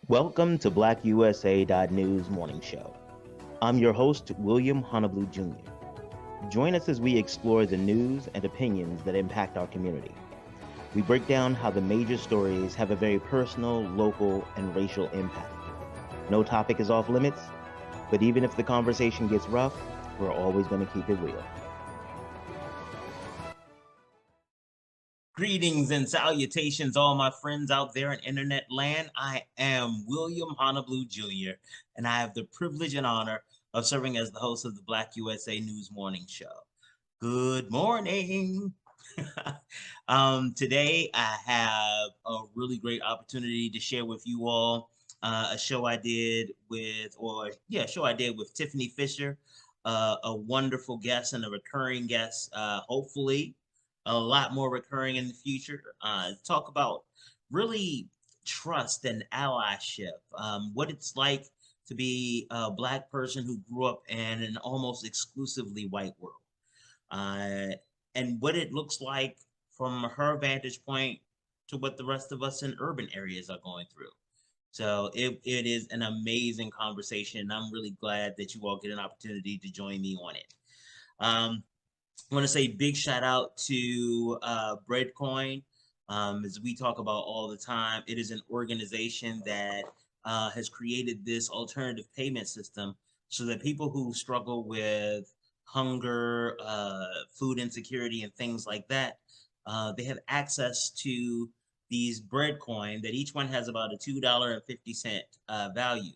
Welcome to BlackUSA.news morning show. I'm your host, William Honolulu Jr. Join us as we explore the news and opinions that impact our community. We break down how the major stories have a very personal, local, and racial impact. No topic is off limits, but even if the conversation gets rough, we're always going to keep it real. Greetings and salutations, all my friends out there in internet land. I am William Honolulu Jr., and I have the privilege and honor of serving as the host of the Black USA News Morning Show. Good morning. Today, I have a really great opportunity to share with you all a show I did with Tifani Fisher, a wonderful guest and a recurring guest, hopefully a lot more recurring in the future. Talk about really trust and allyship, what it's like to be a Black person who grew up in an almost exclusively white world, and what it looks like from her vantage point to what the rest of us in urban areas are going through. So it is an amazing conversation. I'm really glad that you all get an opportunity to join me on it. I want to say big shout out to Breadcoin. As we talk about all the time, it is an organization that has created this alternative payment system so that people who struggle with hunger, food insecurity, and things like that, they have access to these Breadcoin that each one has about a $2.50 value.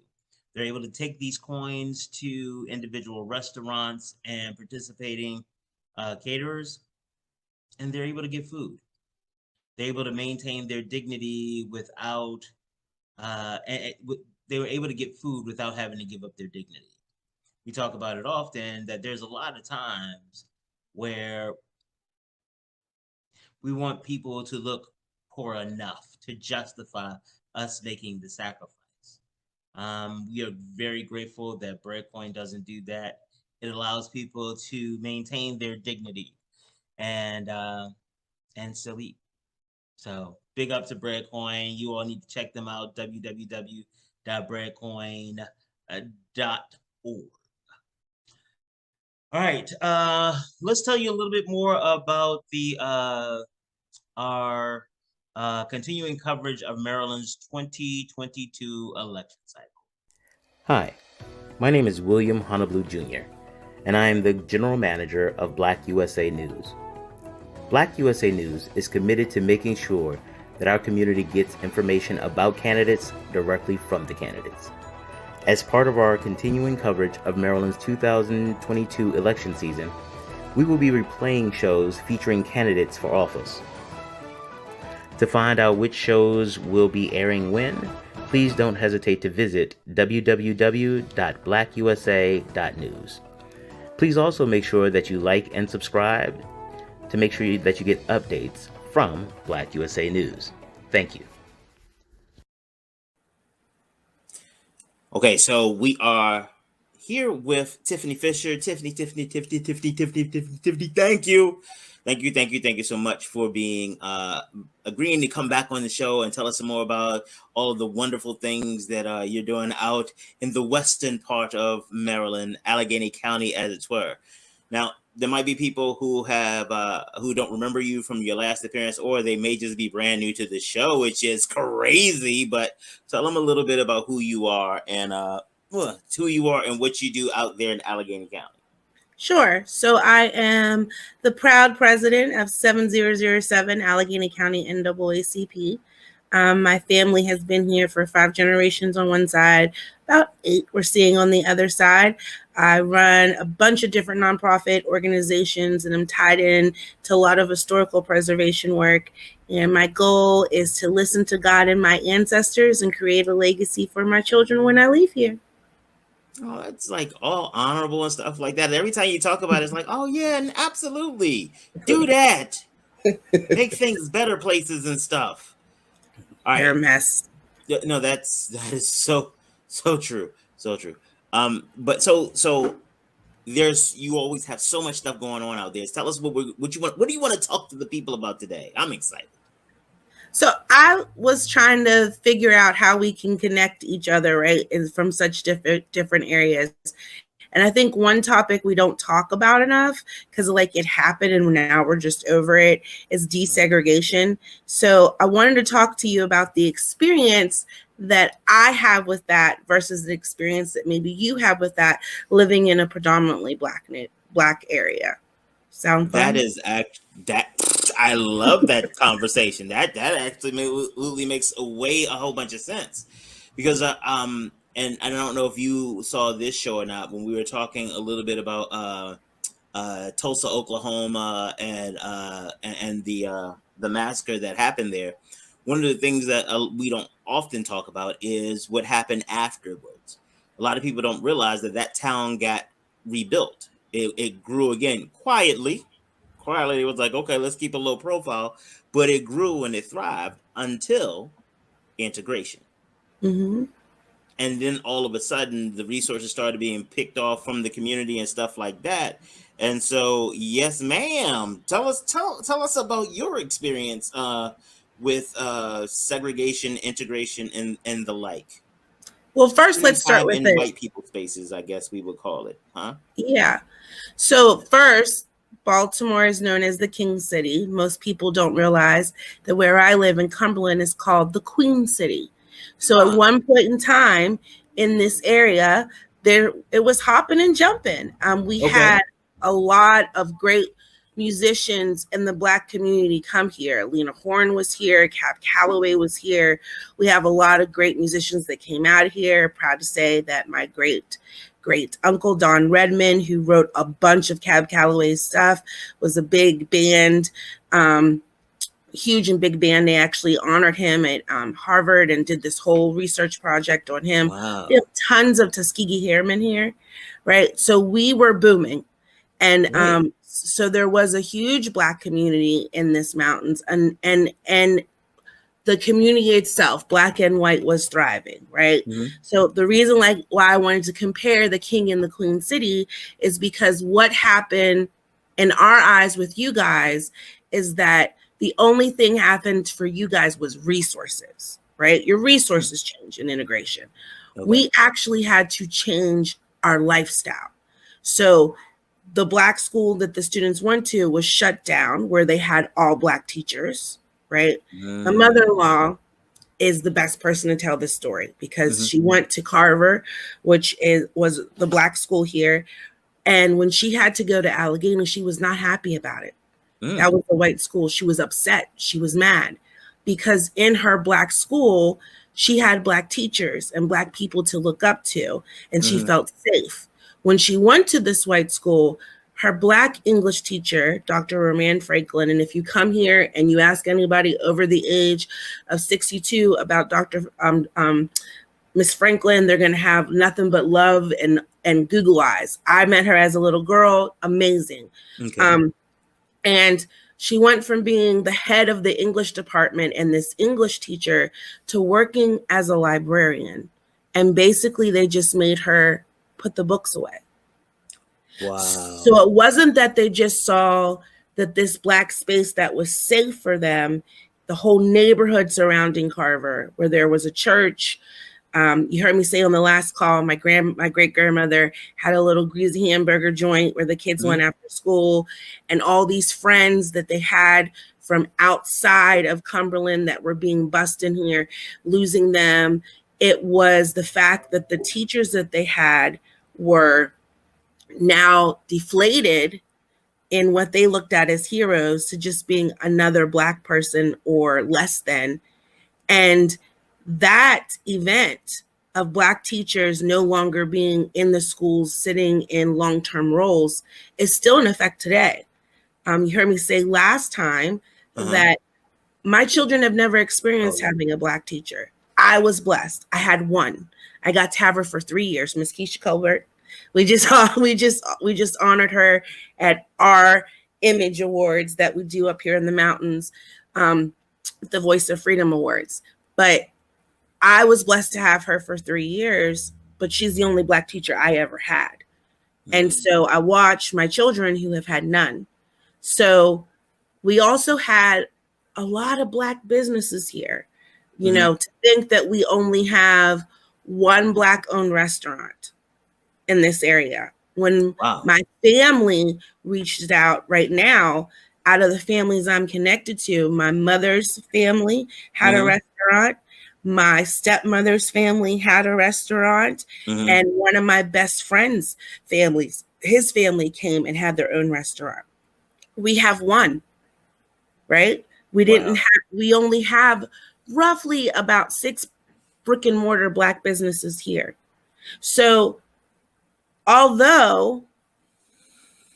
They're able to take these coins to individual restaurants and participating caterers, and they're able to get food. They're able to maintain their dignity without, they were able to get food without having to give up their dignity. We talk about it often that there's a lot of times where we want people to look poor enough to justify us making the sacrifice. We are very grateful that Breadcoin doesn't do that. It allows people to maintain their dignity and still eat. So big up to Breadcoin. You all need to check them out, www.breadcoin.org. All right, let's tell you a little bit more about our continuing coverage of Maryland's 2022 election cycle. Hi, my name is William Honolulu Jr., and I am the General Manager of BlackUSA.news. BlackUSA.news is committed to making sure that our community gets information about candidates directly from the candidates. As part of our continuing coverage of Maryland's 2022 election season, we will be replaying shows featuring candidates for office. To find out which shows will be airing when, please don't hesitate to visit www.BlackUSA.news. Please also make sure that you like and subscribe to make sure that you get updates from Black USA News. Thank you. Okay, so we are here with Tifani Fisher. Tiffany, thank you. Thank you so much for being agreeing to come back on the show and tell us some more about all of the wonderful things that you're doing out in the western part of Maryland, Allegheny County, as it were. Now, there might be people who have who don't remember you from your last appearance, or they may just be brand new to the show, which is crazy. But tell them a little bit about who you are and what you do out there in Allegheny County. Sure. So I am the proud president of 7007 Allegheny County NAACP. My family has been here for 5 generations on one side, about 8 we're seeing on the other side. I run a bunch of different nonprofit organizations, and I'm tied in to a lot of historical preservation work. And my goal is to listen to God and my ancestors and create a legacy for my children when I leave here. Oh, it's like all honorable and stuff like that. Every time you talk about it, it's like, oh yeah, absolutely, do that. Make things better places and stuff. All right. They're a mess. No, that is so true, so true. But so you always have so much stuff going on out there. Tell us what do you want to talk to the people about today? I'm excited. So I was trying to figure out how we can connect each other, right, from such different areas. And I think one topic we don't talk about enough, because like it happened and now we're just over it, is desegregation. So I wanted to talk to you about the experience that I have with that versus the experience that maybe you have with that living in a predominantly black area. Sound That fun? is that I love that conversation. That actually absolutely makes a whole bunch of sense, because and I don't know if you saw this show or not when we were talking a little bit about Tulsa, Oklahoma, and the massacre that happened there. One of the things that we don't often talk about is what happened afterwards. A lot of people don't realize that that town got rebuilt. It grew again quietly. Quietly, it was like, okay, let's keep a low profile, but it grew and it thrived until integration. Mm-hmm. And then all of a sudden the resources started being picked off from the community and stuff like that. And so, yes, ma'am, tell us about your experience with segregation, integration, and the like. Well, first, Spending let's start time with in this. white people spaces, I guess we would call it, huh? Yeah. So, first, Baltimore is known as the King City. Most people don't realize that where I live in Cumberland is called the Queen City. So, at Huh. one point in time in this area, there it was hopping and jumping. We Okay. had a lot of great musicians in the Black community come here. Lena Horne was here, Cab Calloway was here. We have a lot of great musicians that came out of here. Proud to say that my great uncle Don Redman, who wrote a bunch of Cab Calloway's stuff, was a big band, huge and big band. They actually honored him at Harvard and did this whole research project on him. We Wow. have tons of Tuskegee Airmen here, right? So we were booming. And Right. so there was a huge Black community in this mountains, and the community itself, Black and white, was thriving, right? Mm-hmm. So the reason why I wanted to compare the King and the Queen City is because what happened in our eyes with you guys is that the only thing happened for you guys was resources, right? Your resources change in integration. Okay. We actually had to change our lifestyle. So the Black school that the students went to was shut down, where they had all Black teachers, right? My mother-in-law is the best person to tell this story because she went to Carver, which was the Black school here. And when she had to go to Allegheny, she was not happy about it. That was a white school. She was upset. She was mad because in her Black school, she had Black teachers and Black people to look up to, and she felt safe. When she went to this white school, her Black English teacher, Dr. Roman Franklin, and if you come here and you ask anybody over the age of 62 about Dr. Miss Franklin, they're going to have nothing but love and Google eyes. I met her as a little girl. Amazing. Okay. And she went from being the head of the English department and this English teacher to working as a librarian. And basically, they just made her put the books away. Wow. So it wasn't that they just saw that this Black space that was safe for them, the whole neighborhood surrounding Carver, where there was a church. You heard me say on the last call, my great grandmother had a little greasy hamburger joint where the kids went after school, and all these friends that they had from outside of Cumberland that were being bussed in here, losing them. It was the fact that the teachers that they had were now deflated in what they looked at as heroes to just being another Black person or less than. And that event of Black teachers no longer being in the schools, sitting in long-term roles, is still in effect today. You heard me say last time that my children have never experienced having a Black teacher. I was blessed. I had one. I got to have her for 3 years, Miss Keisha Colbert. We just honored her at our Image Awards that we do up here in the mountains, the Voice of Freedom Awards. But I was blessed to have her for 3 years, but she's the only Black teacher I ever had. And so I watched my children who have had none. So we also had a lot of Black businesses here. You know, to think that we only have one Black owned restaurant in this area. When my family reached out right now, out of the families I'm connected to, my mother's family had a restaurant, my stepmother's family had a restaurant, and one of my best friend's families, his family came and had their own restaurant. We have one, right? We only have roughly about 6 brick and mortar Black businesses here. So although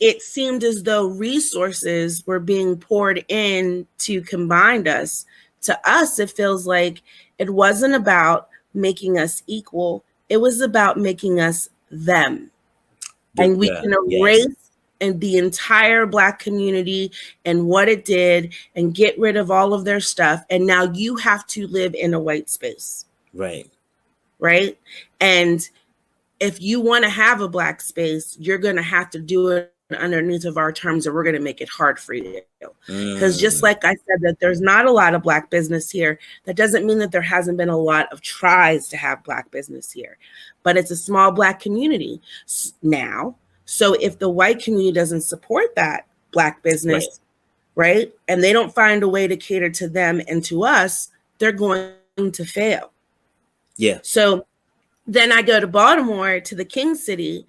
it seemed as though resources were being poured in to combine us, to us, it feels like it wasn't about making us equal. It was about making us them. And we can erase and the entire Black community and what it did and get rid of all of their stuff. And now you have to live in a white space. Right. Right. And if you want to have a Black space, you're going to have to do it underneath of our terms, or we're going to make it hard for you. Because just like I said, that there's not a lot of Black business here, that doesn't mean that there hasn't been a lot of tries to have Black business here. But it's a small Black community now. So if the white community doesn't support that Black business, right, and they don't find a way to cater to them and to us, they're going to fail. Yeah. So then I go to Baltimore, to the King City,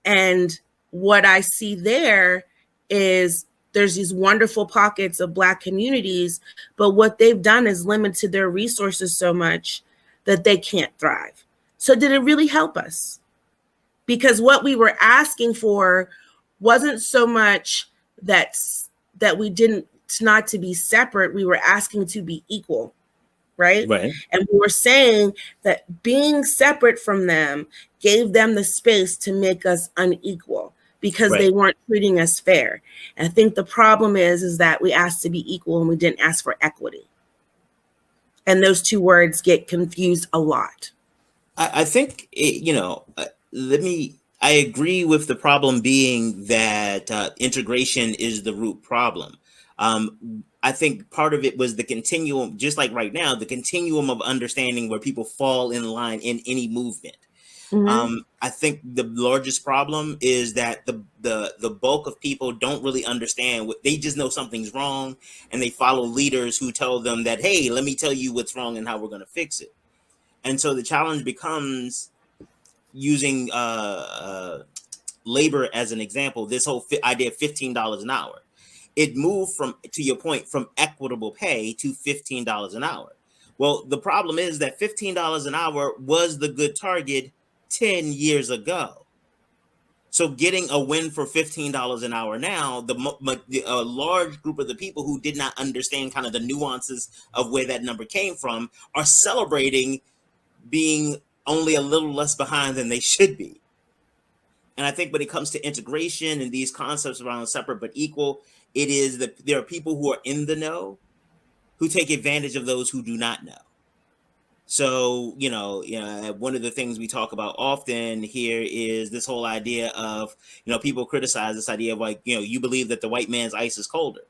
and what I see there is there's these wonderful pockets of Black communities, but what they've done is limited their resources so much that they can't thrive. So did it really help us? Because what we were asking for wasn't so much that we didn't, not to be separate, we were asking to be equal. Right? And we were saying that being separate from them gave them the space to make us unequal because they weren't treating us fair. And I think the problem is that we asked to be equal and we didn't ask for equity. And those two words get confused a lot. I think, I agree with the problem being that integration is the root problem. I think part of it was the continuum, just like right now, the continuum of understanding where people fall in line in any movement. I think the largest problem is that the bulk of people don't really understand what they just know something's wrong, and they follow leaders who tell them that, hey, let me tell you what's wrong and how we're going to fix it. And so the challenge becomes using labor as an example. This whole idea of $15 an hour. It moved from, to your point, from equitable pay to $15 an hour. Well, the problem is that $15 an hour was the good target 10 years ago. So getting a win for $15 an hour now, a large group of the people who did not understand kind of the nuances of where that number came from are celebrating being only a little less behind than they should be. And I think when it comes to integration and these concepts around separate but equal, it is that there are people who are in the know who take advantage of those who do not know. So, one of the things we talk about often here is this whole idea of, people criticize this idea of like, you believe that the white man's ice is colder.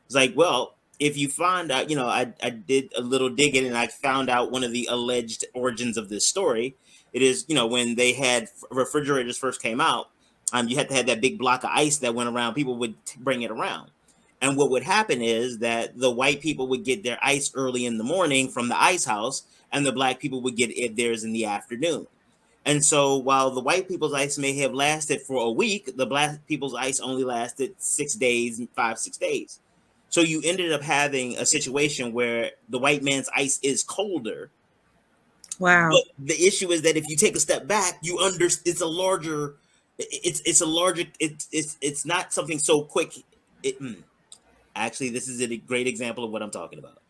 It's like, well, if you find out, I did a little digging and I found out one of the alleged origins of this story. It is, when they had refrigerators first came out, you had to have that big block of ice that went around. People would bring it around. And what would happen is that the white people would get their ice early in the morning from the ice house, and the black people would get theirs in the afternoon. And so while the white people's ice may have lasted for a week, the black people's ice only lasted 6 days, 5-6 days. So you ended up having a situation where the white man's ice is colder. Wow. But the issue is that if you take a step back, it's not something so quick. Actually, this is a great example of what I'm talking about.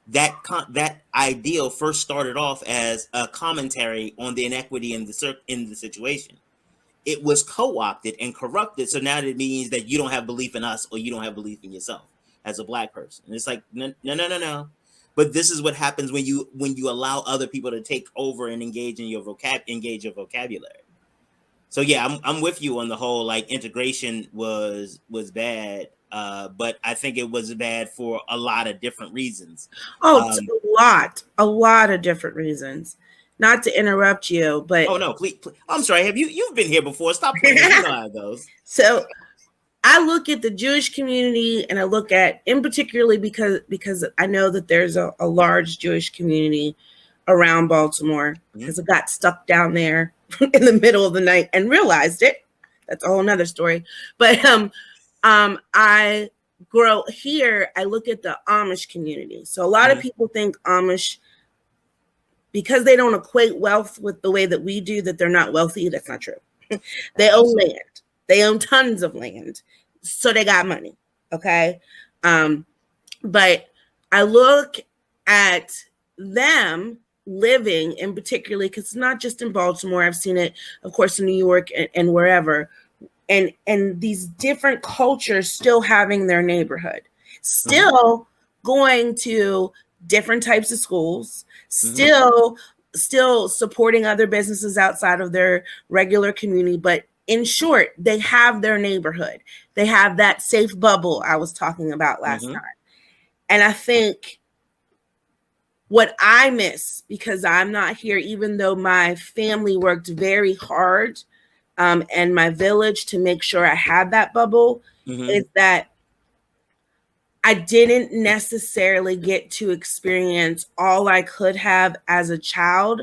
That ideal first started off as a commentary on the inequity in the situation. It was co-opted and corrupted. So now it means that you don't have belief in us, or you don't have belief in yourself as a black person. And it's like, no. But this is what happens when you allow other people to take over and engage your vocabulary. So yeah, I'm with you on the whole, like, integration was bad. but I think it was bad for a lot of different reasons. Oh, a lot of different reasons. Not to interrupt you, but oh no, please. I'm sorry. You've been here before? Stop playing. You know how it goes. So I look at the Jewish community, and I look at, in particularly because I know that there's a large Jewish community around Baltimore, because I got stuck down there in the middle of the night and realized it. That's a whole nother story. But I grow here. I look at the Amish community. So a lot of people think Amish, because they don't equate wealth with the way that we do, that they're not wealthy. That's not true. They own land. They own tons of land. So they got money. Okay. But I look at them living, in particularly, because it's not just in Baltimore. I've seen it, of course, in New York and wherever. And these different cultures still having their neighborhood, still going to different types of schools, still supporting other businesses outside of their regular community. But in short, they have their neighborhood. They have that safe bubble I was talking about last time. And I think what I miss, because I'm not here, even though my family worked very hard and my village to make sure I had that bubble, is that I didn't necessarily get to experience all I could have as a child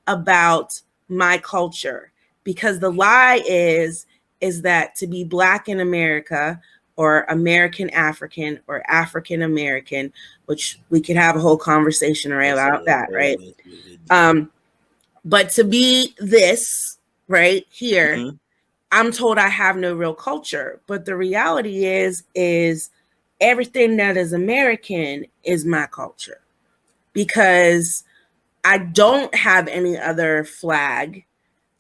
about my culture. Because the lie is that to be Black in America, or American African, or African American, which we could have a whole conversation about that, right? But to be this right here, I'm told I have no real culture. But the reality is everything that is American is my culture, because I don't have any other flag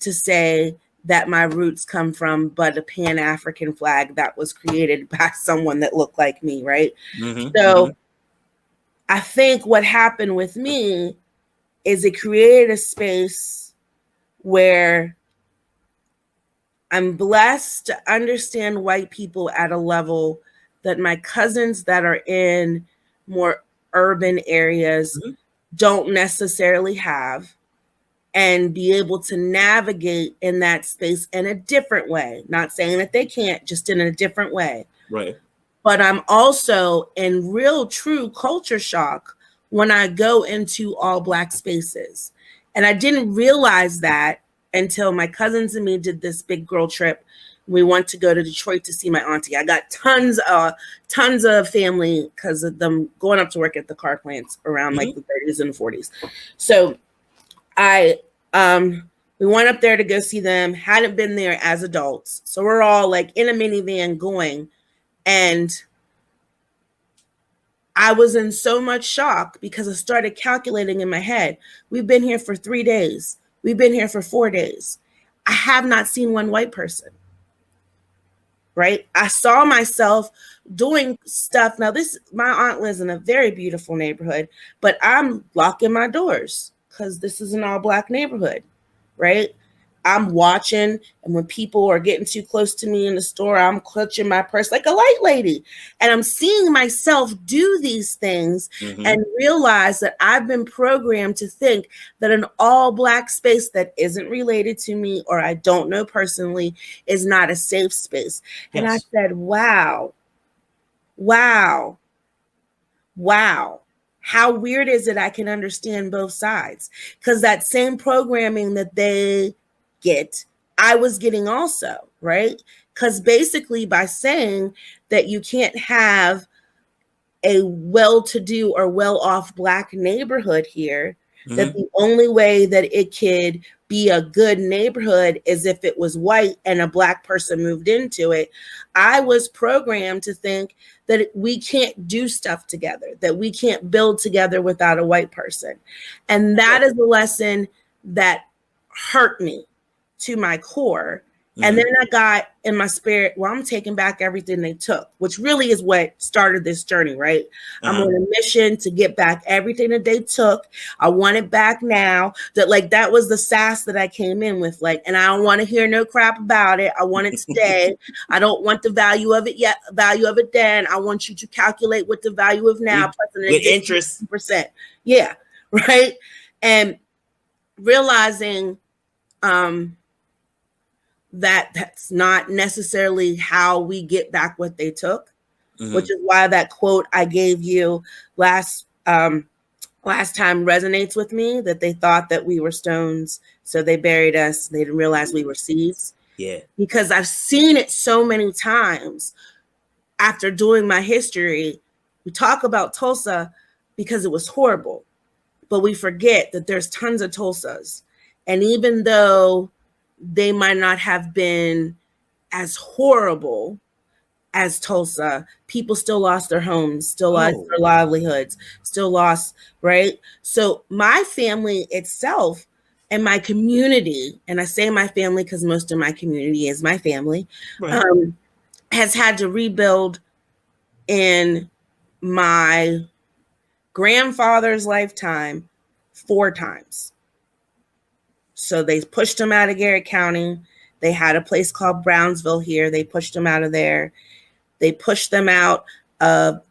to say that my roots come from, but a Pan-African flag that was created by someone that looked like me, right? So I think what happened with me is it created a space where I'm blessed to understand white people at a level that my cousins that are in more urban areas don't necessarily have, and be able to navigate in that space in a different way. Not saying that they can't, just in a different way. Right. But I'm also in real true culture shock when I go into all Black spaces. And I didn't realize that until my cousins and me did this big girl trip. We went to go to Detroit to see my auntie. I got tons of family because of them going up to work at the car plants around like the 30s and 40s. So we went up there to go see them, hadn't been there as adults. So we're all like in a minivan going, and I was in so much shock because I started calculating in my head. We've been here for 3 days. We've been here for 4 days. I have not seen one white person, right? I saw myself doing stuff. Now my aunt lives in a very beautiful neighborhood, but I'm locking my doors because this is an all Black neighborhood, right? I'm watching, and when people are getting too close to me in the store, I'm clutching my purse like a light lady. And I'm seeing myself do these things and realize that I've been programmed to think that an all Black space that isn't related to me or I don't know personally is not a safe space. Yes. And I said, wow. How weird is it I can understand both sides? Because that same programming that they get, I was getting also, right? Because basically by saying that you can't have a well-to-do or well-off Black neighborhood here, that the only way that it could be a good neighborhood is if it was white and a Black person moved into it, I was programmed to think that we can't do stuff together, that we can't build together without a white person. And that is a lesson that hurt me to my core. And then I got in my spirit, well, I'm taking back everything they took, which really is what started this journey, right? I'm on a mission to get back everything that they took. I want it back now. That was the sass that I came in with, and I don't want to hear no crap about it. I want it today. I don't want the value of it yet, value of it then. I want you to calculate what the value of now plus an with interest %. Yeah, right. And realizing that that's not necessarily how we get back what they took, which is why that quote I gave you last time resonates with me, that they thought that we were stones, so they buried us. They didn't realize we were seeds. Yeah. Because I've seen it so many times after doing my history. We talk about Tulsa because it was horrible, but we forget that there's tons of Tulsas. And even though they might not have been as horrible as Tulsa, people still lost their homes, still lost their livelihoods, still lost, right? So my family itself and my community, and I say my family because most of my community is my family, right, has had to rebuild in my grandfather's lifetime 4 times. So they pushed them out of Garrett County. They had a place called Brownsville here. They pushed them out of there. They pushed them out of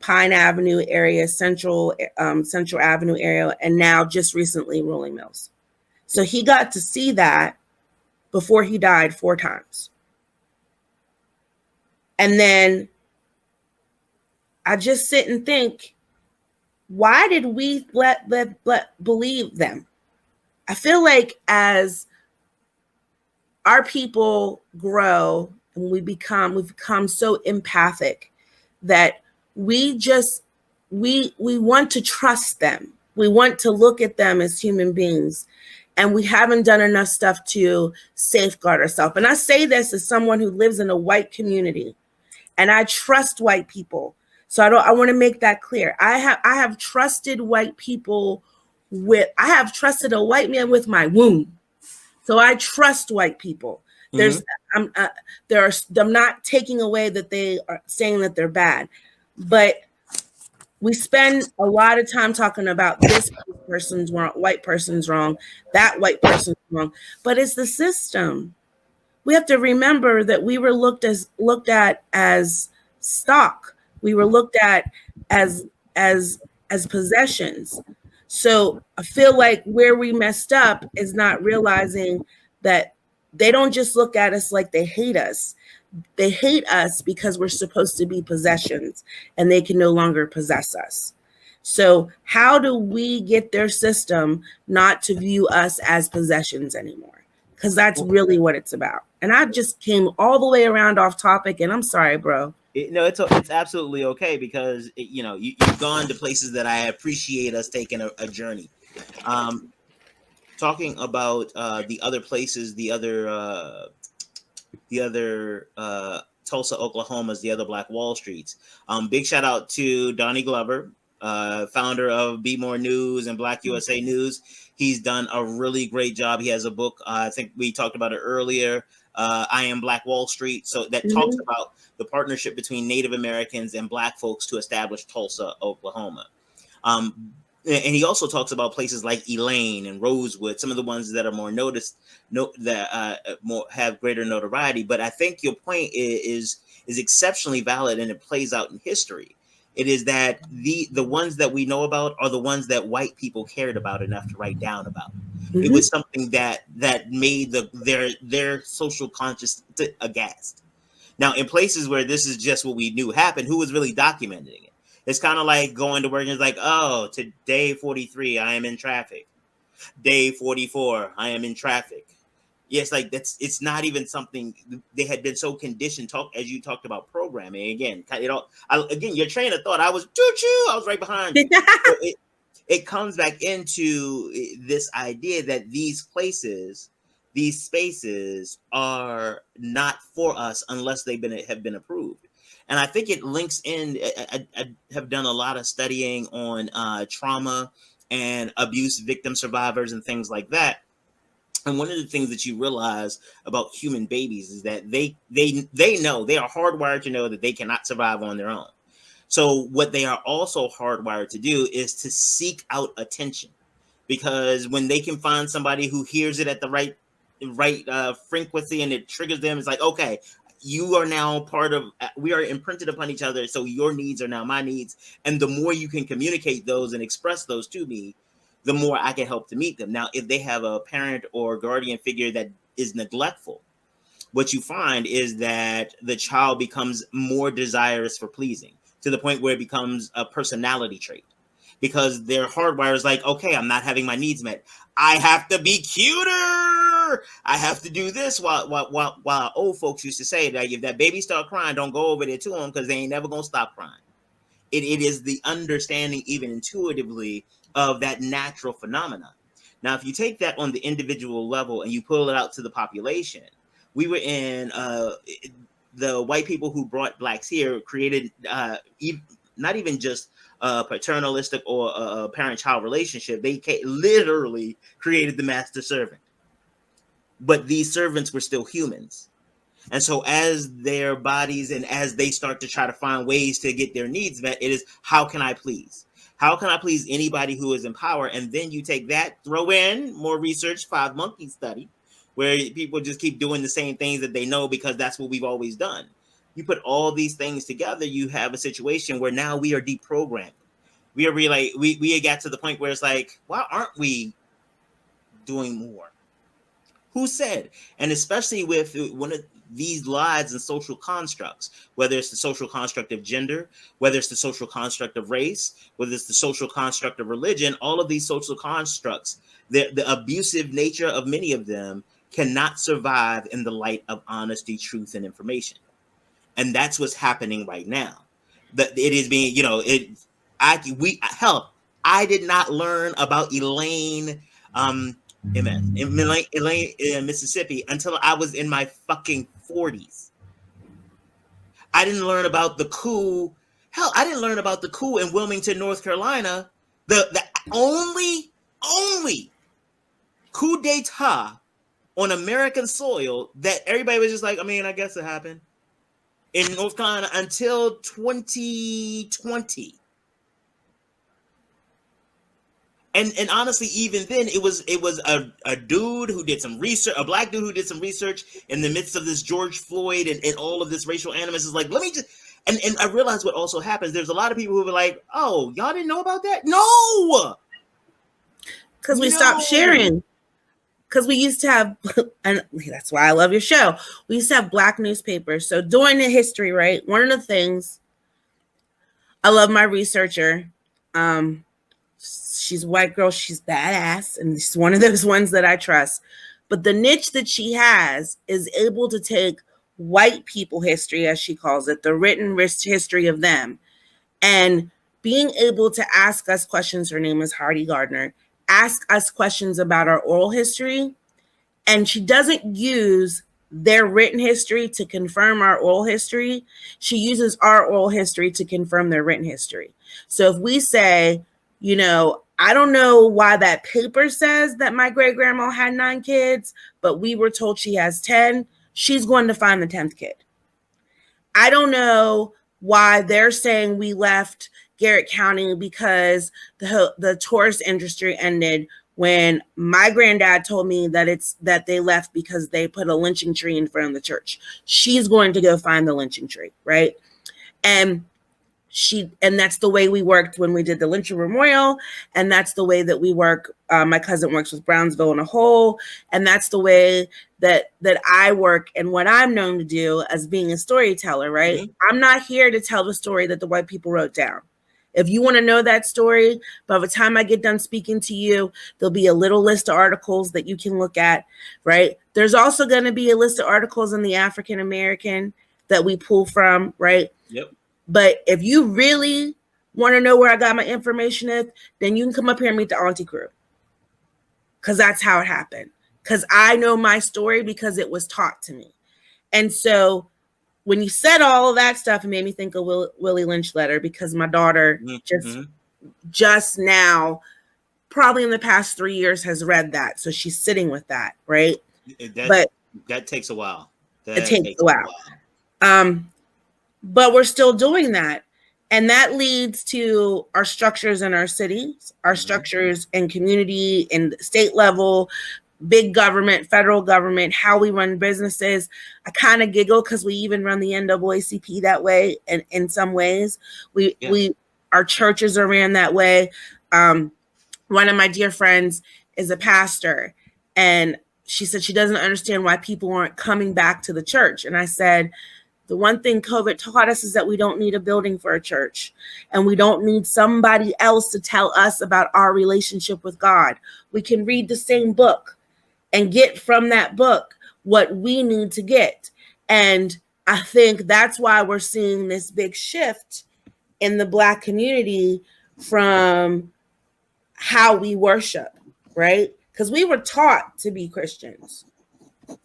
Pine Avenue area, Central Avenue area, and now just recently Rolling Mills. So he got to see that before he died 4 times. And then I just sit and think, why did we let believe them? I feel like as our people grow and we've become so empathic that we want to trust them. We want to look at them as human beings, and we haven't done enough stuff to safeguard ourselves. And I say this as someone who lives in a white community, and I trust white people. So I want to make that clear. I have trusted white people I have trusted a white man with my womb. So I trust white people. I'm not taking away that they are saying that they're bad, but we spend a lot of time talking about this person's wrong, white person's wrong, that white person's wrong, but it's the system. We have to remember that we were looked at as stock. We were looked at as possessions. So I feel like where we messed up is not realizing that they don't just look at us like they hate us. They hate us because we're supposed to be possessions and they can no longer possess us. So how do we get their system not to view us as possessions anymore? Because that's really what it's about. And I just came all the way around off topic, and I'm sorry, bro. No, it's absolutely okay, because you've gone to places that I appreciate us taking a journey. Talking about the other places, the other Tulsa, Oklahoma's, the other Black Wall Streets. Big shout out to Donnie Glover, founder of Be More News and BlackUSA.news. He's done a really great job. He has a book. I think we talked about it earlier. I Am Black Wall Street. So that talks about the partnership between Native Americans and Black folks to establish Tulsa, Oklahoma. And he also talks about places like Elaine and Rosewood, some of the ones that are more more have greater notoriety. But I think your point is exceptionally valid, and it plays out in history. It is that the ones that we know about are the ones that white people cared about enough to write down about. It was something that made their social conscience aghast. Now, in places where this is just what we knew happened, who was really documenting it? It's kind of like going to work and it's like, oh, today 43, I am in traffic. Day 44, I am in traffic. Yes, like it's not even something they had been so conditioned. As you talked about programming again, your train of thought. I was I was right behind you. So it comes back into this idea that these places, these spaces, are not for us unless have been approved. And I think it links in. I have done a lot of studying on trauma and abuse victim survivors and things like that. And one of the things that you realize about human babies is that they know, they are hardwired to know that they cannot survive on their own. So what they are also hardwired to do is to seek out attention, because when they can find somebody who hears it at the right frequency and it triggers them, it's like, okay, you are now part of, we are imprinted upon each other, so your needs are now my needs, and the more you can communicate those and express those to me, the more I can help to meet them. Now, if they have a parent or guardian figure that is neglectful, what you find is that the child becomes more desirous for pleasing, to the point where it becomes a personality trait, because their hardwire is like, okay, I'm not having my needs met, I have to be cuter, I have to do this. While old folks used to say that if that baby start crying, don't go over there to them, because they ain't never gonna stop crying. It is the understanding, even intuitively, of that natural phenomenon. Now, if you take that on the individual level and you pull it out to the population, we were in the white people who brought blacks here created not even just a paternalistic or a parent-child relationship. They literally created the master servant. But these servants were still humans. And so as their bodies and as they start to try to find ways to get their needs met, it is, how can I please? How can I please anybody who is in power? And then you take that, throw in more research, 5 monkey study, where people just keep doing the same things that they know because that's what we've always done. You put all these things together, you have a situation where now we are deprogrammed. We are really, we got to the point where it's like, why aren't we doing more? Who said? And especially with one of these lies and social constructs, whether it's the social construct of gender, whether it's the social construct of race, whether it's the social construct of religion, all of these social constructs, the abusive nature of many of them cannot survive in the light of honesty, truth, and information. And that's what's happening right now. That it is being, I did not learn about Elaine in Mississippi until I was in my fucking 40s. I didn't learn about the coup. Hell, I didn't learn about the coup in Wilmington, North Carolina. The only coup d'etat on American soil that everybody was just like, I mean, I guess it happened in North Carolina until 2020. And honestly, even then, it was a dude who did some research, a black dude who did some research in the midst of this George Floyd and all of this racial animus, is like, let me just, and I realized what also happens. There's a lot of people who were like, oh, y'all didn't know about that? No! Because we stopped sharing. Because we used to have, and that's why I love your show, we used to have black newspapers. So during the history, right, one of the things, I love my researcher. She's a white girl. She's badass. And she's one of those ones that I trust. But the niche that she has is able to take white people history, as she calls it, the written history of them, and being able to ask us questions. Her name is Hardy Gardner. Ask us questions about our oral history. And she doesn't use their written history to confirm our oral history. She uses our oral history to confirm their written history. So if we say, I don't know why that paper says that my great grandma had 9 kids, but we were told she has 10, she's going to find the 10th kid. I don't know why they're saying we left Garrett County because the tourist industry ended, when my granddad told me that they left because they put a lynching tree in front of the church. She's going to go find the lynching tree, right? And that's the way we worked when we did the lynching memorial, and that's the way that we work. My cousin works with Brownsville in a whole, and that's the way that I work and what I'm known to do as being a storyteller, right? Mm-hmm. I'm not here to tell the story that the white people wrote down. If you want to know that story, by the time I get done speaking to you, there'll be a little list of articles that you can look at, right? There's also going to be a list of articles in the African American that we pull from, right? Yep. But if you really want to know where I got my information at, then you can come up here and meet the auntie crew. Because that's how it happened. Because I know my story because it was taught to me. And so when you said all of that stuff, it made me think of Willie Lynch letter, because my daughter just now probably in the past 3 years has read that. So she's sitting with that, right? That But that takes a while. it That takes takes a a while. while. But we're still doing that. And that leads to our structures in our cities, our structures in community and state level, big government, federal government, how we run businesses. I kind of giggle because we even run the NAACP that way. And in some ways, our churches are ran that way. One of my dear friends is a pastor, and she said she doesn't understand why people aren't coming back to the church. And I said, the one thing COVID taught us is that we don't need a building for a church, and we don't need somebody else to tell us about our relationship with God. We can read the same book and get from that book what we need to get. And I think that's why we're seeing this big shift in the Black community from how we worship, right? Because we were taught to be Christians,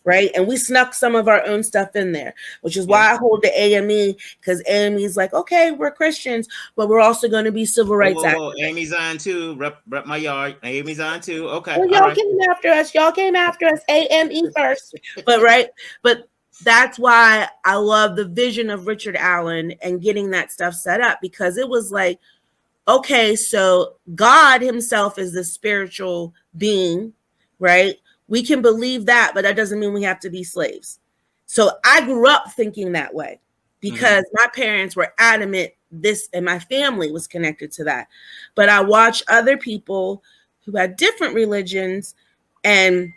right? And we snuck some of our own stuff in there, which is why I hold the AME, because AME is like, okay, we're Christians, but we're also going to be civil rights activists. Amy's on too. Rep my yard. Amy's on too. Okay. Well, y'all came after us. Y'all came after us. AME first. But right. But that's why I love the vision of Richard Allen and getting that stuff set up, because it was like, okay, so God himself is the spiritual being, right? We can believe that, but that doesn't mean we have to be slaves. So I grew up thinking that way because my parents were adamant this, and my family was connected to that. But I watched other people who had different religions and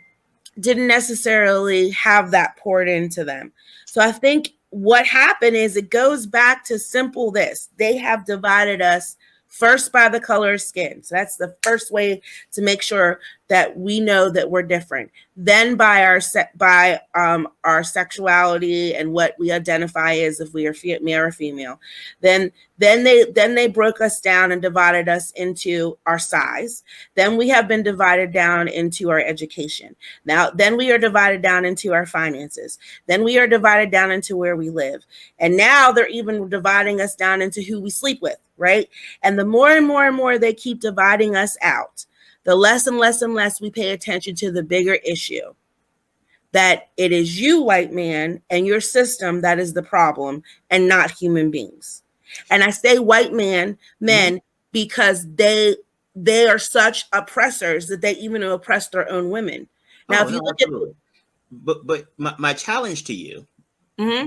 didn't necessarily have that poured into them. So I think what happened is it goes back to simple this. They have divided us first by the color of skin. So that's the first way to make sure that we know that we're different. Then by our sexuality and what we identify as, if we are male or female. Then they broke us down and divided us into our size. Then we have been divided down into our education. Then we are divided down into our finances. Then we are divided down into where we live. And now they're even dividing us down into who we sleep with, right? And the more and more and more they keep dividing us out, the less and less and less we pay attention to the bigger issue, that it is you, white man, and your system that is the problem, and not human beings. And I say white men, because they are such oppressors that they even oppress their own women. Now, if you look but my challenge to you,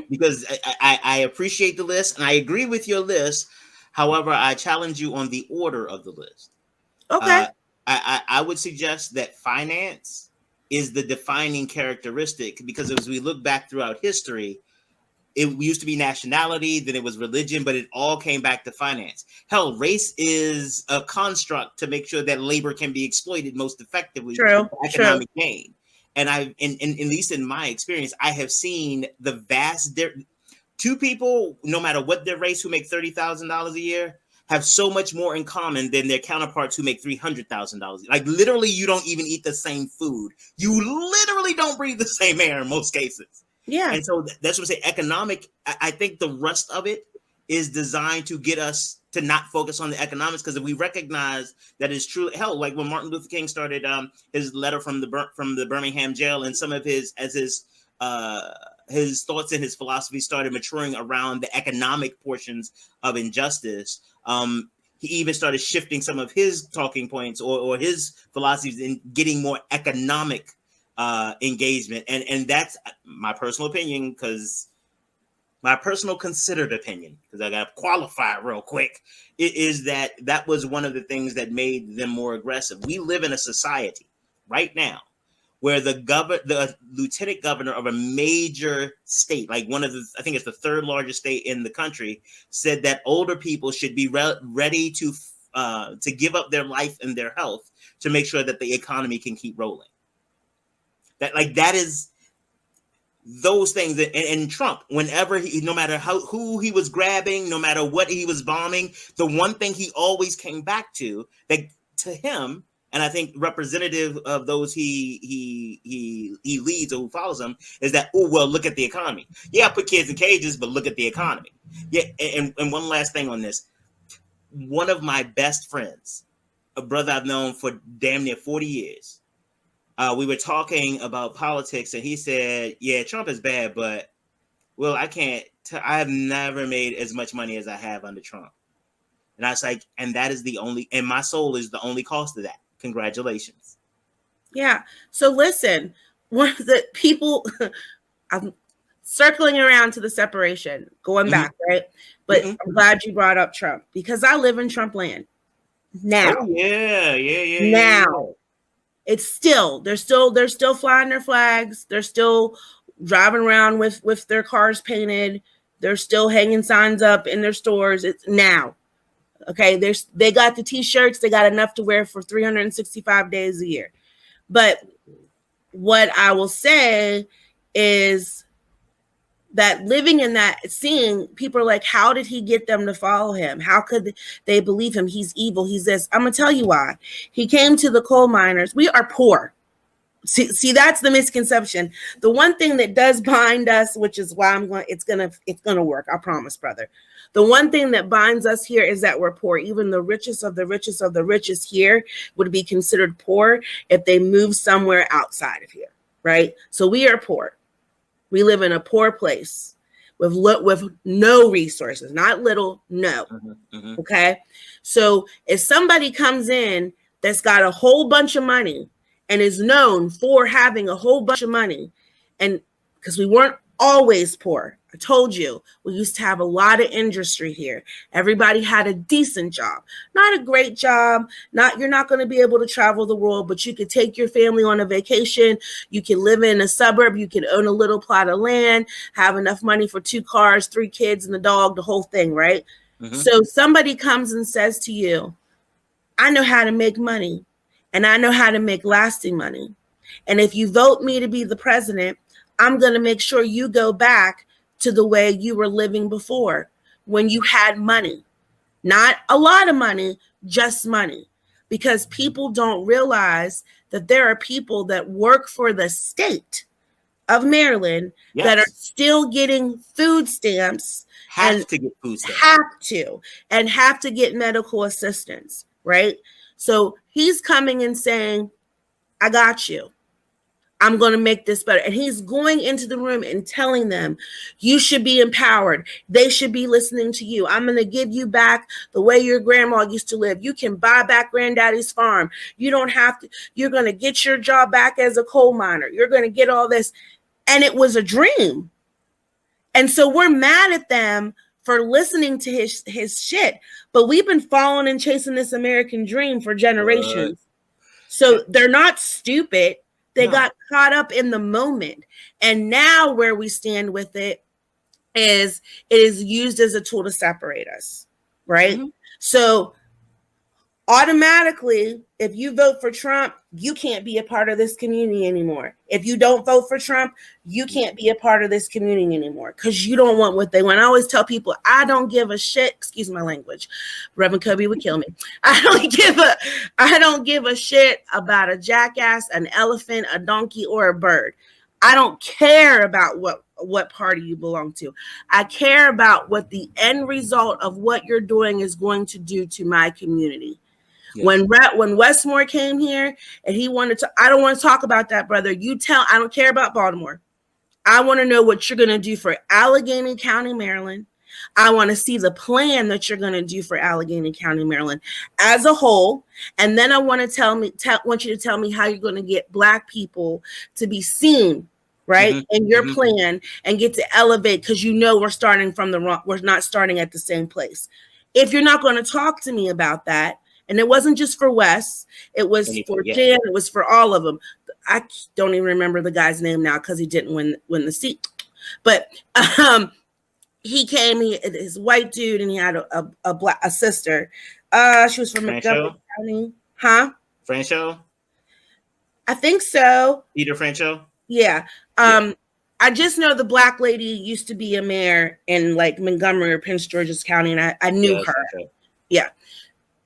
because I appreciate the list and I agree with your list. However, I challenge you on the order of the list. Okay. I would suggest that finance is the defining characteristic, because as we look back throughout history, it used to be nationality, then it was religion, but it all came back to finance. Hell, race is a construct to make sure that labor can be exploited most effectively for economic gain. And at least in my experience, I have seen the vast two people, no matter what their race, who make $30,000 a year, have so much more in common than their counterparts who make $300,000. Like literally, you don't even eat the same food. You literally don't breathe the same air in most cases. Yeah. And so that's what I say. Economic. I think the rest of it is designed to get us to not focus on the economics, because if we recognize that it's true, hell, like when Martin Luther King started his letter from the Birmingham jail, and some of his thoughts and his philosophy started maturing around the economic portions of injustice. He even started shifting some of his talking points or his philosophies in getting more economic engagement. And that's my personal opinion, because my personal considered opinion, because I got to qualify it real quick, is that was one of the things that made them more aggressive. We live in a society right now where the lieutenant governor of a major state, like I think it's the third largest state in the country, said that older people should be ready to give up their life and their health to make sure that the economy can keep rolling. That is those things. And Trump, whenever no matter who he was grabbing, no matter what he was bombing, the one thing he always came back to, that to him, and I think representative of those he leads or who follows him, is that, oh, well, look at the economy. Yeah, put kids in cages, but look at the economy. Yeah, and one last thing on this. One of my best friends a brother I've known for damn near 40 years. We were talking about politics, and he said, "Yeah, Trump is bad, but well, I can't. I have never made as much money as I have under Trump." And I was like, "And that is the only, and my soul is the only cost of that. Congratulations." Yeah. So listen, one of the people, I'm circling around to the separation, going back, right? But I'm glad you brought up Trump because I live in Trump land now. Oh yeah. Now. It's still they're still flying their flags. They're still driving around with their cars painted. They're still hanging signs up in their stores. It's now. Okay, they got the t-shirts. They got enough to wear for 365 days a year. But what I will say is that living in that, seeing people are like, how did he get them to follow him? How could they believe him? He's evil. He's this. I'm going to tell you why. He came to the coal miners. We are poor. See, that's the misconception. The one thing that does bind us, which is why it's gonna work. I promise, brother. The one thing that binds us here is that we're poor. Even the richest of the richest of the richest here would be considered poor if they move somewhere outside of here, right? So we are poor. We live in a poor place with no resources, not little, no. Okay. So if somebody comes in that's got a whole bunch of money and is known for having a whole bunch of money, and because we weren't always poor, I told you, we used to have a lot of industry here. Everybody had a decent job, not a great job. You're not going to be able to travel the world, but you could take your family on a vacation. You can live in a suburb. You can own a little plot of land, have enough money for 2 cars, 3 kids, and a dog, the whole thing, right? So somebody comes and says to you, I know how to make money, and I know how to make lasting money. And if you vote me to be the president, I'm going to make sure you go back to the way you were living before, when you had money. Not a lot of money, just money. Because people don't realize that there are people that work for the state of Maryland that are still getting food stamps. Have to get food stamps. Have to get medical assistance, right? So he's coming and saying, I got you. I'm going to make this better. And he's going into the room and telling them, you should be empowered. They should be listening to you. I'm going to give you back the way your grandma used to live. You can buy back granddaddy's farm. You don't have to. You're going to get your job back as a coal miner. You're going to get all this. And it was a dream. And so we're mad at them for listening to his shit. But we've been following and chasing this American dream for generations. So they're not stupid. They got caught up in the moment. And now where we stand with it is used as a tool to separate us, right? So automatically, if you vote for Trump, you can't be a part of this community anymore. If you don't vote for Trump, you can't be a part of this community anymore because you don't want what they want. I always tell people, I don't give a shit. Excuse my language. Reverend Kobe would kill me. I don't give a shit about a jackass, an elephant, a donkey, or a bird. I don't care about what party you belong to. I care about what the end result of what you're doing is going to do to my community. Yes. When Westmore came here and he wanted to, I don't want to talk about that, brother. I don't care about Baltimore. I want to know what you're going to do for Allegheny County, Maryland. I want to see the plan that you're going to do for Allegheny County, Maryland as a whole. And then I want want you to tell me how you're going to get Black people to be seen, right, in your plan and get to elevate, because we're starting from we're not starting at the same place. If you're not going to talk to me about that, and it wasn't just for Wes, it was for Jan, it was for all of them. I don't even remember the guy's name now because he didn't win the seat. But he came, his white dude, and he had a sister. She was from Montgomery County. Huh? Francho? I think so. Peter Francho? Yeah. I just know the Black lady used to be a mayor in like Montgomery or Prince George's County, and I knew her. Francho. Yeah.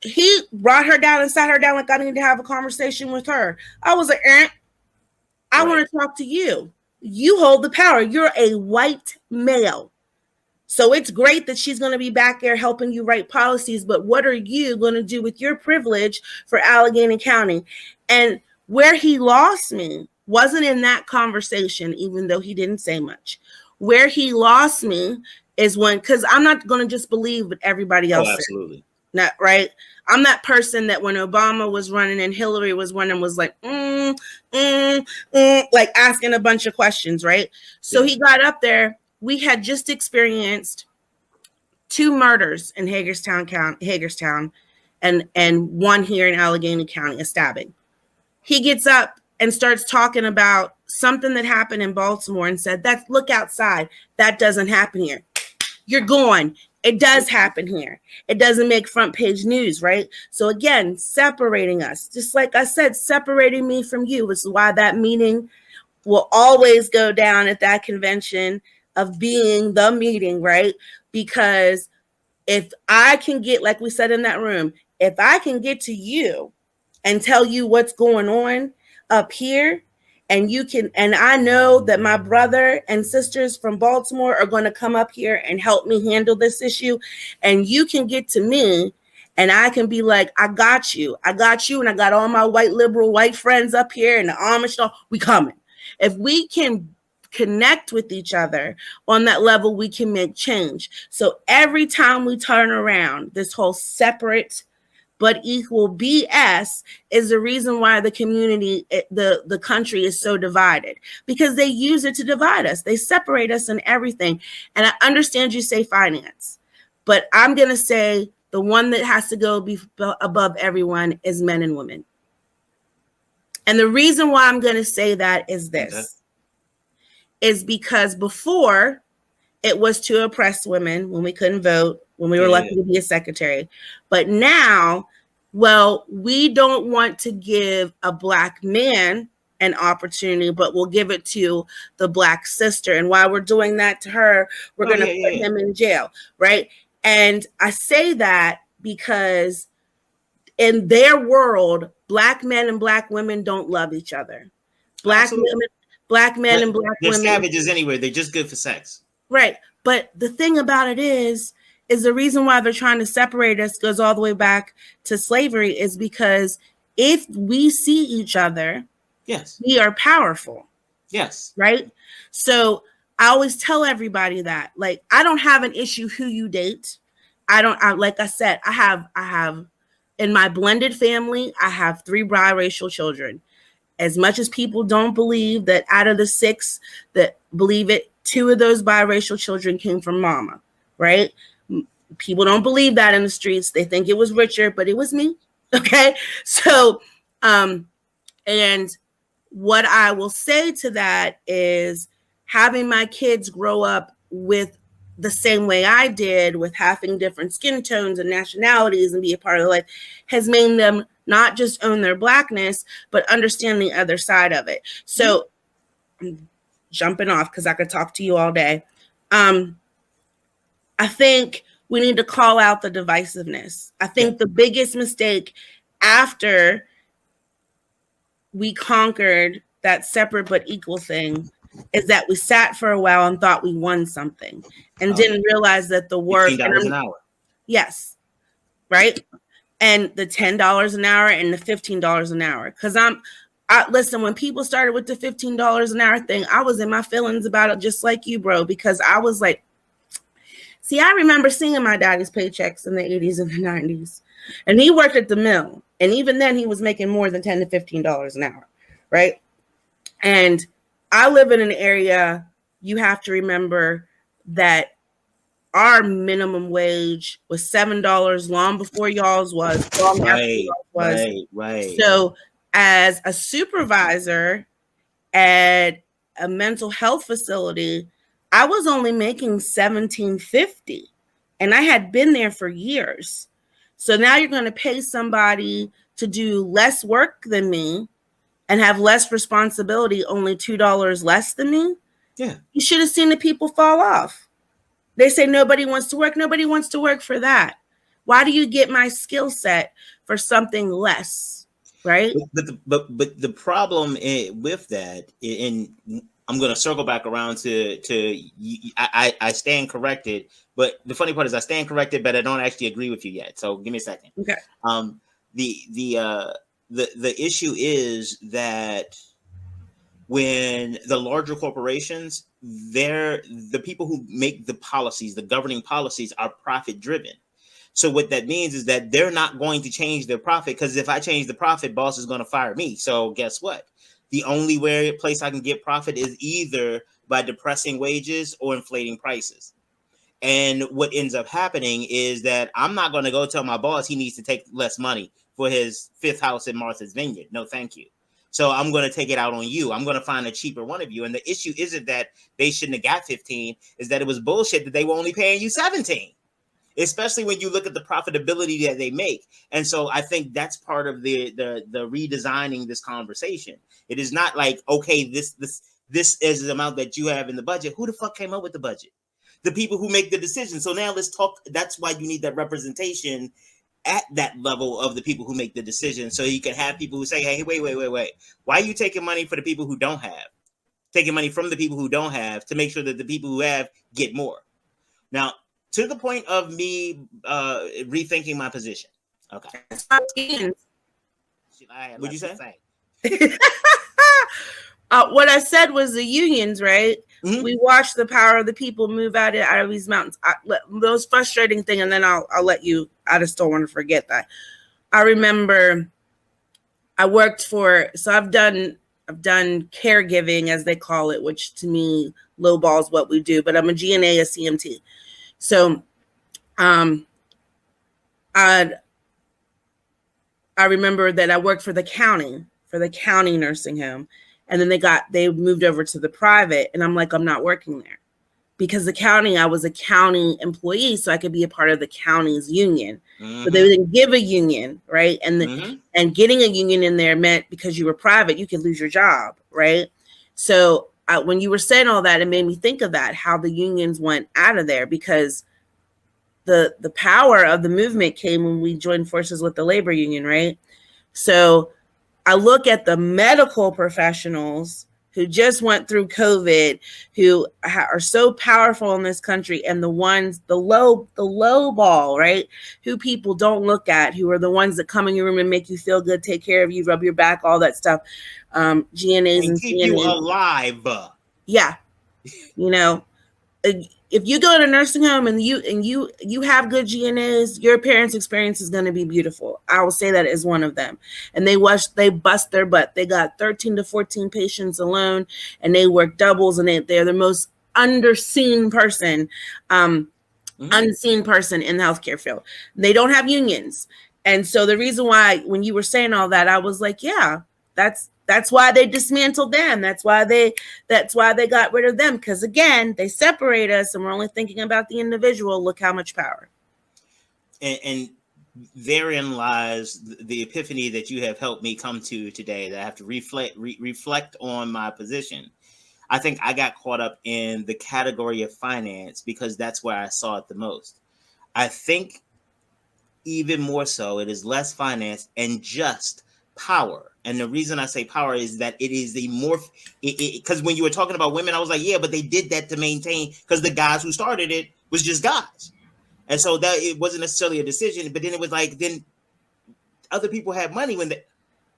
He brought her down and sat her down like I need to have a conversation with her. I was like, I want to talk to you. You hold the power. You're a white male. So it's great that she's going to be back there helping you write policies, but what are you going to do with your privilege for Allegheny County? And where he lost me wasn't in that conversation, even though he didn't say much. Where he lost me is when, because I'm not going to just believe what everybody else Oh, said. absolutely. Not right. I'm that person that when Obama was running and Hillary was running was like, like asking a bunch of questions, right? So he got up there. We had just experienced 2 murders in Hagerstown, and one here in Allegheny County, a stabbing. He gets up and starts talking about something that happened in Baltimore and said, "That's look outside. That doesn't happen here." You're going. It does happen here. It doesn't make front page news, right? So again, separating us, just like I said, separating me from you is why that meeting will always go down at that convention of being the meeting, right? Because if I can get, like we said in that room, if I can get to you and tell you what's going on up here, and you can, and I know that my brother and sisters from Baltimore are going to come up here and help me handle this issue, and you can get to me and I can be like, I got you, and I got all my white liberal white friends up here and the Amish, we coming. If we can connect with each other on that level, we can make change. So every time we turn around, this whole separate but equal BS is the reason why the community, the country is so divided, because they use it to divide us. They separate us in everything. And I understand you say finance, but I'm going to say the one that has to go above everyone is men and women. And the reason why I'm going to say that is this, is because before it was to oppress women when we couldn't vote, when we were lucky to be a secretary. But now, well, we don't want to give a Black man an opportunity, but we'll give it to the Black sister. And while we're doing that to her, we're going to put him in jail, right? And I say that because in their world, Black men and Black women don't love each other. Black men and Black women. They're savages anyway. They're just good for sex. Right. But the thing about it is the reason why they're trying to separate us goes all the way back to slavery, is because if we see each other, yes, we are powerful. Yes. Right. So I always tell everybody that, like, I don't have an issue who you date. Like I said, I have in my blended family, I have 3 biracial children. As much as people don't believe that out of the 6 that believe it, 2 of those biracial children came from mama, right? People don't believe that in the streets. They think it was Richard, but it was me. Okay. So, and what I will say to that is having my kids grow up with the same way I did, with having different skin tones and nationalities and be a part of life, has made them not just own their Blackness, but understand the other side of it. So jumping off, because I could talk to you all day. I think we need to call out the divisiveness. I think the biggest mistake after we conquered that separate but equal thing is that we sat for a while and thought we won something and didn't realize that the work $15 an hour. Yes. Right. And the $10 an hour and the $15 an hour. Because listen, when people started with the $15 an hour thing, I was in my feelings about it just like you, bro, because I was like, see, I remember seeing my daddy's paychecks in the 80s and the 90s, and he worked at the mill. And even then he was making more than $10 to $15 an hour. Right. And I live in an area, you have to remember that our minimum wage was $7 long before y'all's was, long after y'all's was. Right. So as a supervisor at a mental health facility, I was only making $17.50, and I had been there for years. So now you're going to pay somebody to do less work than me and have less responsibility, only $2 less than me. Yeah. You should have seen the people fall off. They say nobody wants to work. Nobody wants to work for that. Why do you get my skill set for something less? Right. But the problem with that, and I'm going to circle back around I stand corrected, but the funny part is I stand corrected, but I don't actually agree with you yet. So give me a second. Okay. The issue is that when the larger corporations, the people who make the policies, the governing policies, are profit driven. So what that means is that they're not going to change their profit, because if I change the profit, boss is going to fire me. So guess what? The only place I can get profit is either by depressing wages or inflating prices. And what ends up happening is that I'm not going to go tell my boss he needs to take less money for his 5th house in Martha's Vineyard. No, thank you. So I'm going to take it out on you. I'm going to find a cheaper one of you. And the issue isn't that they shouldn't have got 15, is that it was bullshit that they were only paying you 17. Especially when you look at the profitability that they make. And so I think that's part of the redesigning this conversation. It is not like, okay, this is the amount that you have in the budget. Who the fuck came up with the budget? The people who make the decision. So now let's talk. That's why you need that representation at that level of the people who make the decision. So you can have people who say, hey, wait. Why are you taking money for the people who don't have? Taking money from the people who don't have to make sure that the people who have get more. Now, to the point of me rethinking my position. Okay. What'd you say? What I said was the unions, right? Mm-hmm. We watched the power of the people move out of these mountains. Those frustrating thing, and then I'll let you. I just don't want to forget that. I remember I worked for. So I've done caregiving, as they call it, which to me lowballs what we do. But I'm a GNA, a CMT. So, I remember that I worked for the county nursing home, and then they moved over to the private, and I'm like, I'm not working there, because the county, I was a county employee, so I could be a part of the county's union, but they didn't give a union, right? And and getting a union in there meant, because you were private, you could lose your job, right? So when you were saying all that, it made me think of that, how the unions went out of there, because the power of the movement came when we joined forces with the labor union, right? So I look at the medical professionals who just went through COVID, who are so powerful in this country, and the low ball, right? Who people don't look at, who are the ones that come in your room and make you feel good, take care of you, rub your back, all that stuff. GNAs and keep you alive. Yeah, you know, if you go to a nursing home and you have good GNAs, your parents' experience is going to be beautiful. I will say that as one of them. And they bust their butt. They got 13 to 14 patients alone, and they work doubles, and they're the most unseen person in the healthcare field. They don't have unions. And so the reason why, when you were saying all that, I was like, yeah, that's why they dismantled them. That's why they got rid of them. Because again, they separate us, and we're only thinking about the individual. Look how much power. And therein lies the epiphany that you have helped me come to today, that I have to reflect on my position. I think I got caught up in the category of finance because that's where I saw it the most. I think even more so, it is less finance and just power. And the reason I say power is that it is the more, because when you were talking about women, I was like, yeah, but they did that to maintain, because the guys who started it was just guys. And so that it wasn't necessarily a decision, but then it was like, then other people have money when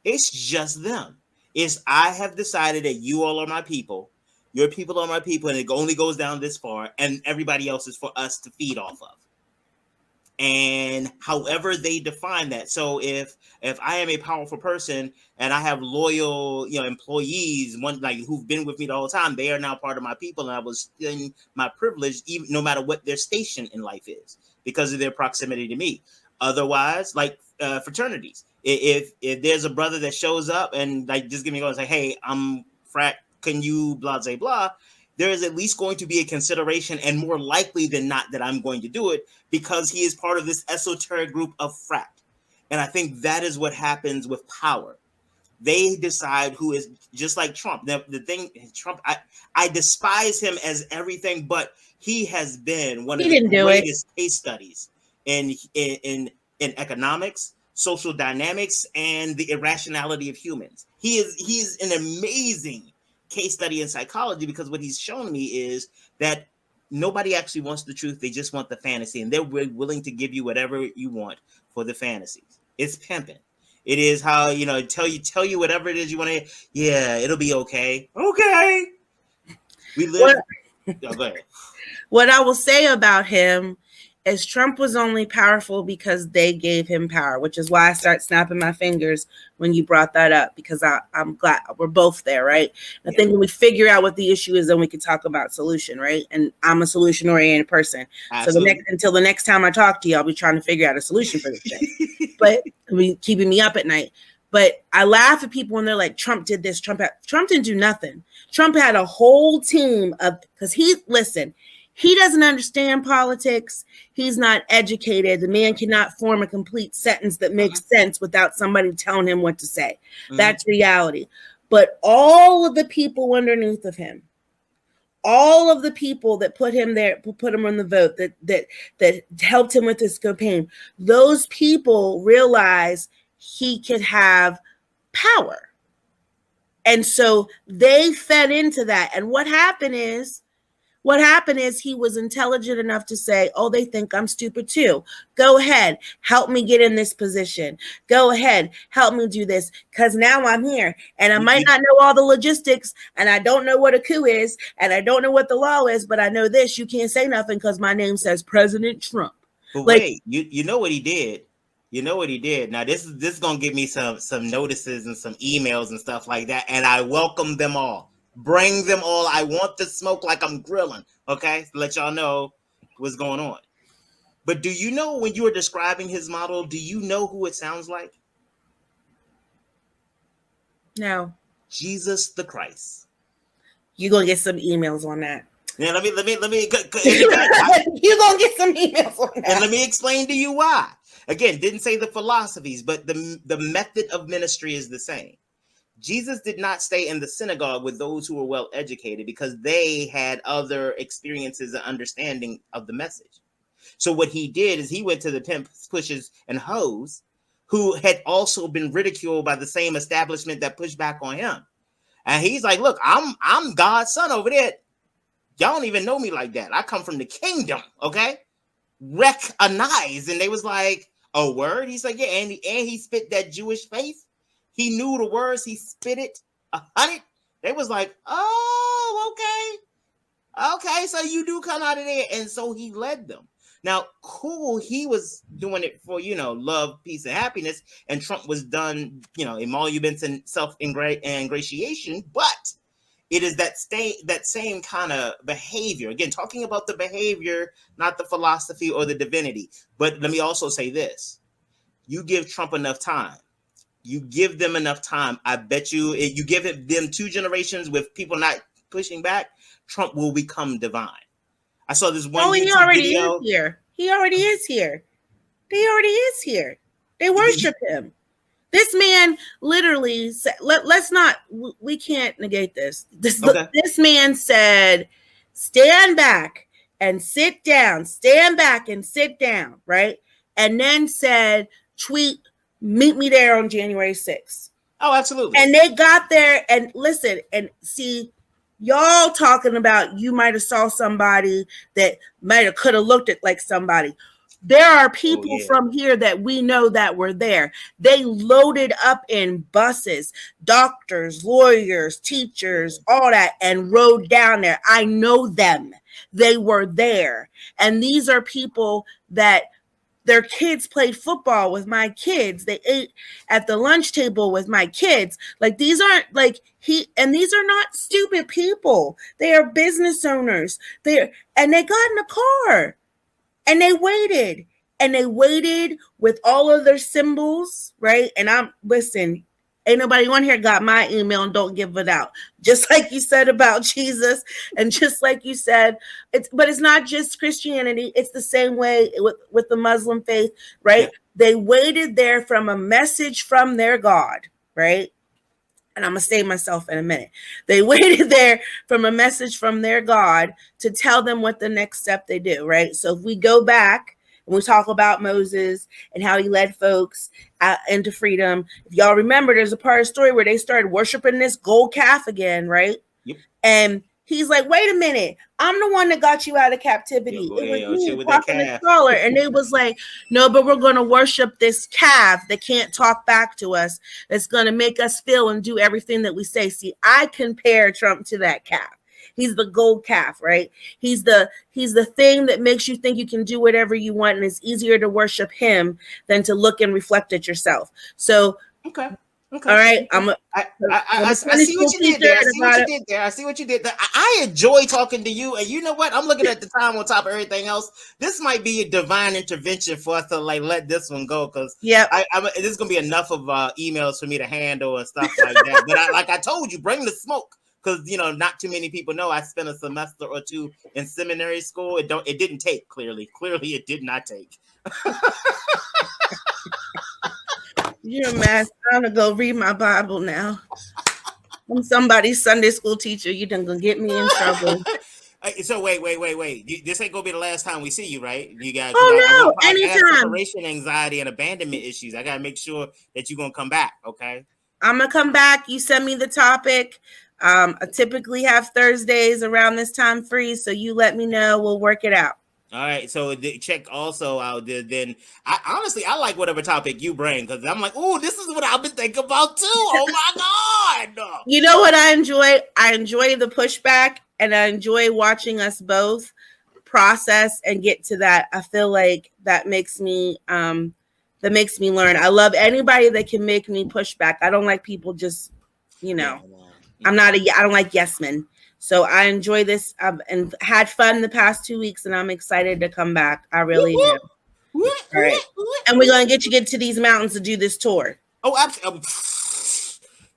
it's just them. It's, I have decided that you all are my people. Your people are my people, and it only goes down this far, and everybody else is for us to feed off of. And however they define that. So if I am a powerful person and I have loyal, employees, who've been with me the whole time, they are now part of my people, and I was in my privilege, even no matter what their station in life is, because of their proximity to me. Otherwise, like fraternities, if there's a brother that shows up and just give me a go and say, hey, I'm frat, can you blah blah blah, there is at least going to be a consideration, and more likely than not that I'm going to do it, because he is part of this esoteric group of frat. And I think that is what happens with power. They decide who is, just like Trump. The thing, Trump, I despise him as everything, but he has been one of the greatest case studies in economics, social dynamics, and the irrationality of humans. He is an amazing case study in psychology, because what he's shown me is that nobody actually wants the truth. They just want the fantasy, and they're willing to give you whatever you want for the fantasies. It's pimping. It is how, tell you whatever it is you want to. Yeah, it'll be okay. Okay. We live. Oh, go ahead. What I will say about him is Trump was only powerful because they gave him power, which is why I start snapping my fingers when you brought that up, because I'm glad we're both there, right? I think when we figure out what the issue is, then we can talk about solution, right? And I'm a solution-oriented person. Absolutely. So until the next time I talk to you, I'll be trying to figure out a solution for this thing. But keeping me up at night. But I laugh at people when they're like, Trump did this, Trump didn't do nothing. Trump had a whole team because he doesn't understand politics. He's not educated. The man cannot form a complete sentence that makes sense without somebody telling him what to say. That's reality. But all of the people underneath of him, all of the people that put him there, put him on the vote, that helped him with this campaign, those people realized he could have power. And so they fed into that. And what happened is he was intelligent enough to say, oh, they think I'm stupid too. Go ahead, help me get in this position. Go ahead, help me do this, because now I'm here. And I might not know all the logistics, and I don't know what a coup is, and I don't know what the law is, but I know this: you can't say nothing because my name says President Trump. But wait, you know what he did? You know what he did? Now this is gonna give me some notices and some emails and stuff like that, and I welcome them all. Bring them all. I want the smoke like I'm grilling. Okay, to let y'all know what's going on. But do you know, when you were describing his model, do you know who it sounds like? No. Jesus the Christ. You're gonna get some emails on that. Yeah, let me. You're gonna get some emails on that. And let me explain to you why. Again, didn't say the philosophies, but the method of ministry is the same. Jesus did not stay in the synagogue with those who were well educated because they had other experiences and understanding of the message. So what he did is he went to the pimps, pushes, and hoes who had also been ridiculed by the same establishment that pushed back on him. And he's like, look, I'm God's son over there. Y'all don't even know me like that. I come from the kingdom, okay? Recognize. And they was like, a word? He's like, yeah, and he spit that Jewish faith. He knew the words. He spit it 100. They was like, oh, okay, so you do come out of there. And so he led them. Now, cool, he was doing it for, love, peace, and happiness. And Trump was done, emoluments and self-ingratiation. But it is that same kind of behavior. Again, talking about the behavior, not the philosophy or the divinity. But let me also say this. You give Trump enough time. You give them enough time. I bet you give them 2 generations with people not pushing back, Trump will become divine. I saw this one he already is here. He already is here. He already is here. They worship him. This man literally said, we can't negate this. This man said, stand back and sit down. Stand back and sit down, right? And then said, tweet, meet me there on January 6th. Oh, absolutely. And they got there and listen and see, y'all talking about you might have saw somebody that could have looked at like somebody. There are people from here that we know that were there. They loaded up in buses, doctors, lawyers, teachers, all that, and rode down there. I know them. They were there. And these are people that their kids played football with my kids. They ate at the lunch table with my kids. Like, these aren't like these are not stupid people. They are business owners. And they got in the car and they waited with all of their symbols, right? And listen, ain't nobody on here got my email and don't give it out. Just like you said about Jesus, and just like you said, but it's not just Christianity. It's the same way with the Muslim faith, right? Yeah. They waited there from a message from their God, right? And I'm going to save myself in a minute. They waited there from a message from their God to tell them what the next step they do, right? So if we go back, and we talk about Moses and how he led folks into freedom. If y'all remember, there's a part of the story where they started worshiping this gold calf again, right? Yep. And he's like, wait a minute, I'm the one that got you out of captivity. It was me With that talking to calf. Scholar. And they was like, no, but we're going to worship this calf that can't talk back to us. That's going to make us feel and do everything that we say. See, I compare Trump to that calf. He's the gold calf, right? He's the thing that makes you think you can do whatever you want, and it's easier to worship him than to look and reflect at yourself. So, okay. All right, I see what you did there. I see what you did there. I see what you did there. I enjoy talking to you, and you know what? I'm looking at the time on top of everything else. This might be a divine intervention for us to like let this one go, because this is gonna be enough of emails for me to handle and stuff like that. But like I told you, bring the smoke. Because not too many people know I spent a semester or two in seminary school. It didn't take. Clearly it did not take. You're a mess. I'm gonna go read my Bible now. I'm somebody's Sunday school teacher. You done gonna get me in trouble. So wait. This ain't gonna be the last time we see you, right? You got anytime. I have separation anxiety and abandonment issues. I gotta make sure that you're gonna come back. Okay. I'm gonna come back. You send me the topic. I typically have Thursdays around this time free, so you let me know. We'll work it out. All right, so check also out there. Then I like whatever topic you bring, because I'm like, oh, this is what I've been thinking about too. Oh my God! You know what I enjoy? I enjoy the pushback, and I enjoy watching us both process and get to that. I feel like that makes me learn. I love anybody that can make me push back. I don't like people just, I don't like yes men. So I enjoy this and had fun the past 2 weeks, and I'm excited to come back. I really do. All right. And we're going to get to these mountains to do this tour. Oh, absolutely.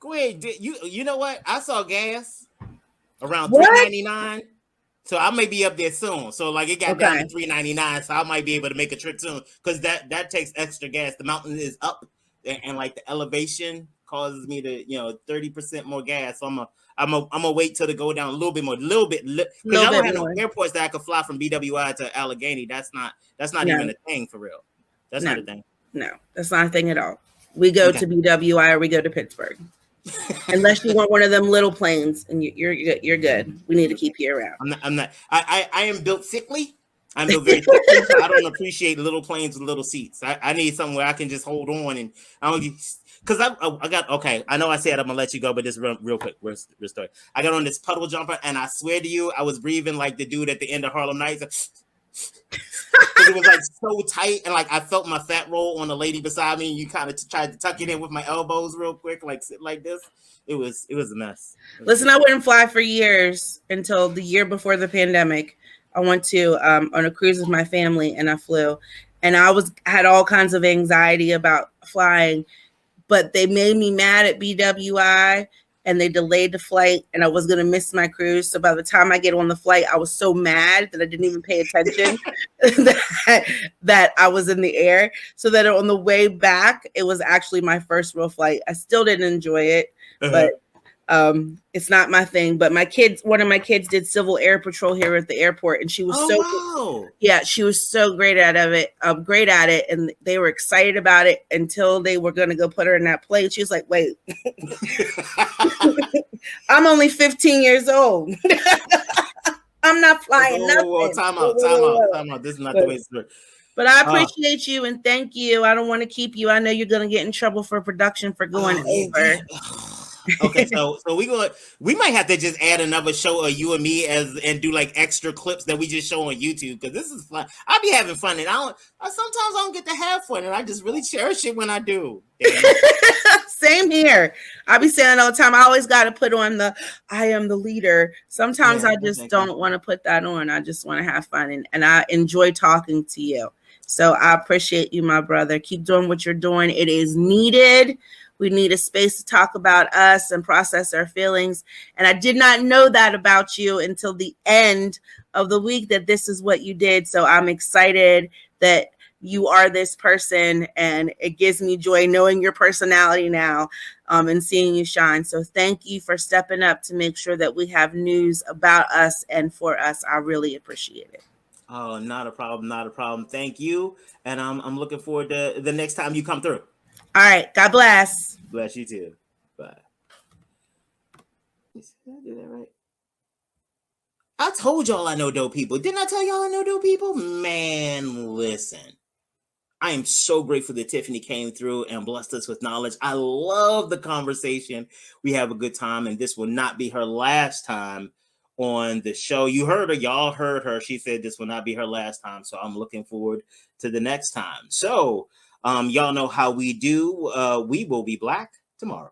Go ahead. You know what? I saw gas around $3.99. So I may be up there soon. So like it got down to $3.99. So I might be able to make a trip soon, because that takes extra gas. The mountain is up, and like the elevation causes me to 30% more gas. So I'm gonna wait till to go down a little bit more, because I don't have no airports that I could fly from BWI to Allegheny. That's not even a thing for real. That's not a thing. No, that's not a thing at all. We go to BWI or we go to Pittsburgh. Unless you want one of them little planes, and you're good. We need to keep you around. I'm not. I am built sickly. I'm built very sickly. So I don't appreciate little planes with little seats. I need something where I can just hold on, and I don't get. Because I got, okay, I know I said I'm going to let you go, but this real quick, real story. I got on this puddle jumper, and I swear to you, I was breathing like the dude at the end of Harlem Nights. Because it was like so tight, and like I felt my fat roll on the lady beside me, and you kind of tried to tuck it in with my elbows real quick, like sit like this. It was a mess. Listen, I wouldn't fly for years until the year before the pandemic. I went to on a cruise with my family, and I flew, and I had all kinds of anxiety about flying. But they made me mad at BWI, and they delayed the flight, and I was going to miss my cruise. So by the time I get on the flight, I was so mad that I didn't even pay attention that I was in the air. So that on the way back, it was actually my first real flight. I still didn't enjoy it, but it's not my thing. But one of my kids did civil air patrol here at the airport, and she was she was so great at it, and they were excited about it until they were going to go put her in that plane. She was like, wait, I'm only 15 years old. I'm not flying nothing. Time out. This is not the way it's working. But I appreciate you, and thank you. I don't want to keep you. I know you're going to get in trouble for production for going over. Okay, so we might have to just add another show of you and me and do like extra clips that we just show on YouTube, because this is fun. I'll be having fun, and sometimes I don't get to have fun, and I just really cherish it when I do. Same here. I be saying all the time, I always got to put on I am the leader. Sometimes I just don't want to put that on. I just want to have fun, and I enjoy talking to you. So I appreciate you, my brother. Keep doing what you're doing. It is needed. We need a space to talk about us and process our feelings. And I did not know that about you until the end of the week, that this is what you did. So I'm excited that you are this person, and it gives me joy knowing your personality now and seeing you shine. So thank you for stepping up to make sure that we have news about us and for us. I really appreciate it. Oh, not a problem. Thank you. And I'm looking forward to the next time you come through. All right. God bless. Bless you too. Bye. Did I do that right? I told y'all I know dope people. Didn't I tell y'all I know dope people? Man, listen. I am so grateful that Tiffany came through and blessed us with knowledge. I love the conversation. We have a good time, and this will not be her last time on the show. You heard her, y'all heard her. She said this will not be her last time, so I'm looking forward to the next time. So, y'all know how we do. We will be black tomorrow.